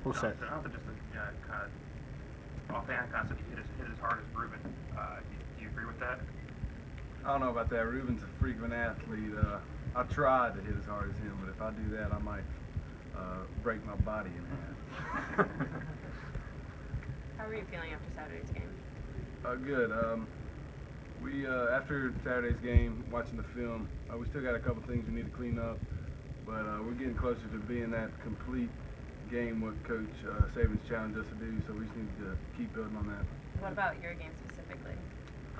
What's that? Jonathan just kind of offhand kind of said he hit as hard as Ruben. Do you agree with that? I don't know about that. Ruben's a freak of an athlete. I tried to hit as hard as him, but if I do that, I might break my body in half. How were you feeling after Saturday's game? Good. We after Saturday's game, watching the film, we still got a couple things we need to clean up, but we're getting closer to being that complete game what Coach Saban's challenged us to do. So we just need to keep building on that. What about your game specifically?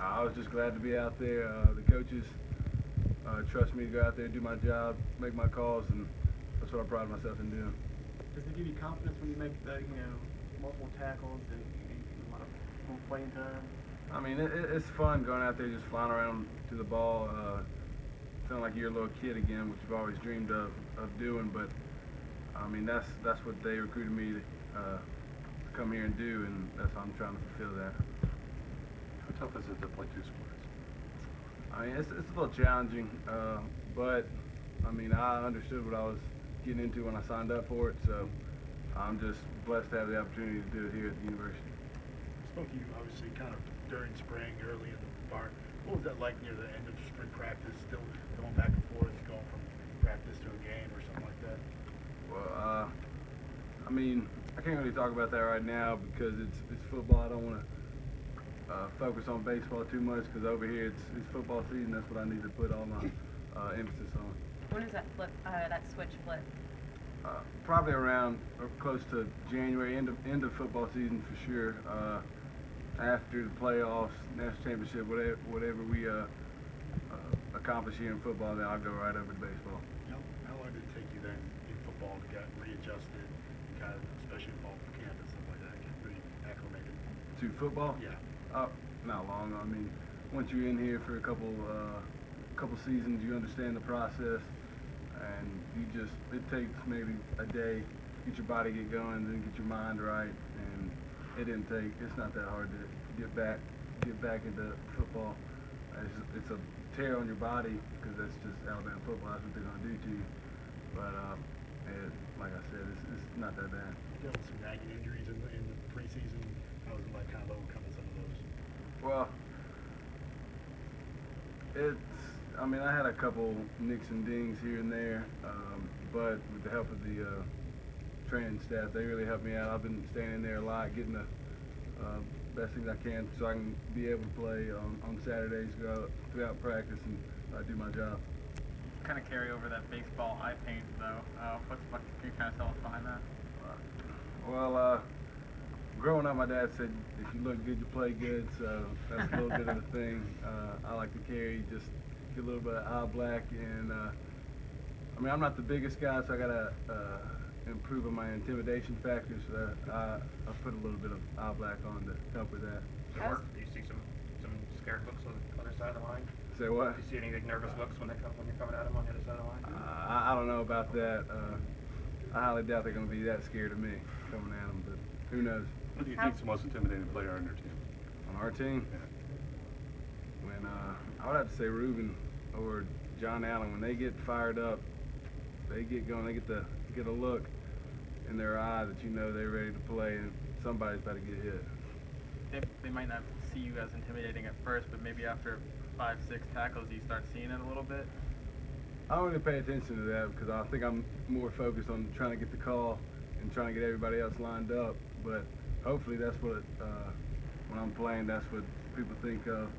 I was just glad to be out there. The coaches trust me to go out there, do my job, make my calls, and that's what I pride myself in doing. Does it give you confidence when you make the multiple tackles and a lot of full playing time? I mean, it's fun going out there just flying around to the ball. Sound like you're a little kid again, which you've always dreamed of doing. But I mean, that's what they recruited me to come here and do, and that's how I'm trying to fulfill that. How tough is it to play two sports? I mean, it's a little challenging, but I mean, I understood what I was getting into when I signed up for it, so I'm just blessed to have the opportunity to do it here at the university. Spoke to you obviously kind of during spring, early in the barn. What was that like near the end of spring practice, still going back and forth, going from practice to a game or something like that? Well, I mean, I can't really talk about that right now because it's football. I don't want to focus on baseball too much because over here it's football season. That's what I need to put all my emphasis on. When is that switch flip? Probably around or close to January, end of football season for sure. After the playoffs, national championship, whatever we accomplish here in football, then I'll go right over to baseball. How long did it take you then in football to get readjusted, and kind of, especially in fall camp and stuff like that, get re-acclimated? To football? Yeah. Not long. I mean, once you're in here for a couple seasons, you understand the process, and it takes maybe a day, get your body get going, then get your mind right, and it's not that hard to get back into football. It's a tear on your body because that's just Alabama football. That's what they're going to do to you. But like I said, it's not that bad. You dealt with some nagging injuries in the preseason. How was it like kind of overcoming some of those? Well, I mean, I had a couple nicks and dings here and there, but with the help of the training staff, they really helped me out. I've been staying in there a lot, getting the best things I can so I can be able to play on Saturdays, go throughout practice and do my job. Kind of carry over that baseball eye paint, though. What can you kind of tell us behind that? Well, growing up, my dad said, if you look good, you play good, so that's a little bit of a thing. I like to carry, just get a little bit of eye black, and I mean, I'm not the biggest guy, so I gotta improve on my intimidation factor, so I put a little bit of eye black on to help with that. Do you see some scared looks on the other side of the line? Say what? Do you see any nervous looks when you're coming at them on the other side of the line? I don't know about that. I highly doubt they're going to be that scared of me coming at them, but who knows? What do you think's the most intimidating player on your team? On our team? Yeah. When I would have to say Ruben or John Allen. When they get fired up, they get going. They get a look in their eye that you know they're ready to play, and somebody's about to get hit. They might not see you as intimidating at first, but maybe after 5, 6 tackles, you start seeing it a little bit. I don't really pay attention to that because I think I'm more focused on trying to get the call and trying to get everybody else lined up. But hopefully that's what, when I'm playing, that's what people think of.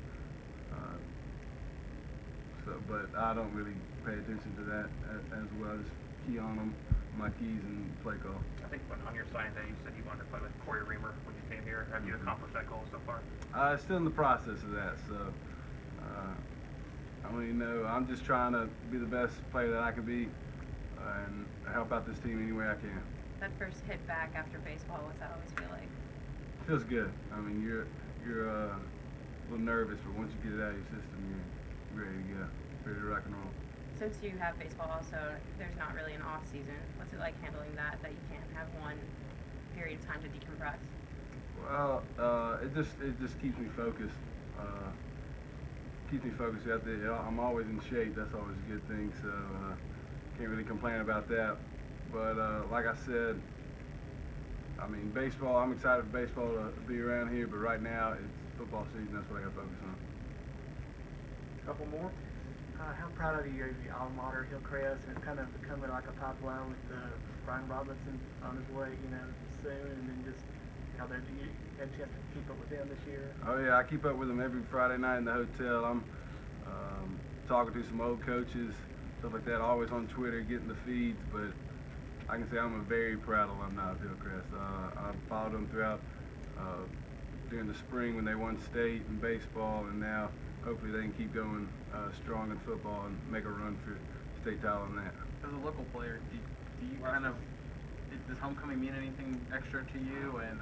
But I don't really pay attention to that as well. Just key on them, my keys, and play call. I think on your signing day you said you wanted to play with Corey Reamer when you came here. Have you accomplished that goal so far? Still in the process of that, so I don't even know. I'm just trying to be the best player that I can be and help out this team any way I can. That first hit back after baseball, what's that always feel like? Feels good. I mean, you're a little nervous, but once you get it out of your system, you're ready to go, ready to rock and roll. Since you have baseball also, there's not really an off season. What's it like handling that you can't have one period of time to decompress? Well, it just keeps me focused. Keeps me focused out there. I'm always in shape. That's always a good thing. So can't really complain about that. But like I said, I mean, baseball, I'm excited for baseball to be around here, but right now it's football season. That's what I got to focus on. Couple more. How proud of you of your alma mater, Hillcrest, and it's kind of becoming like a pipeline with Brian Robinson on his way, soon, and then just how they you had a chance to keep up with them this year. Oh yeah, I keep up with them every Friday night in the hotel. I'm talking to some old coaches, stuff like that. Always on Twitter, getting the feeds. But I can say I'm a very proud alumni of Hillcrest. I followed them throughout during the spring when they won state in baseball, and now hopefully they can keep going strong in football and make a run for state title in that. As a local player, do you kind of, does homecoming mean anything extra to you, and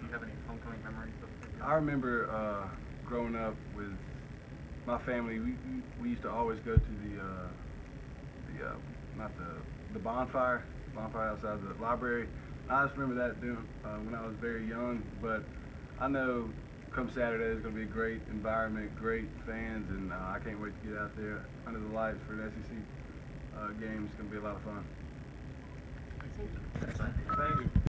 do you have any homecoming memories? I remember growing up with my family. We used to always go to the bonfire outside the library. I just remember that doing when I was very young. But I know come Saturday there's going to be a great environment, great fans, and I can't wait to get out there under the lights for an SEC game. It's going to be a lot of fun. Thank you.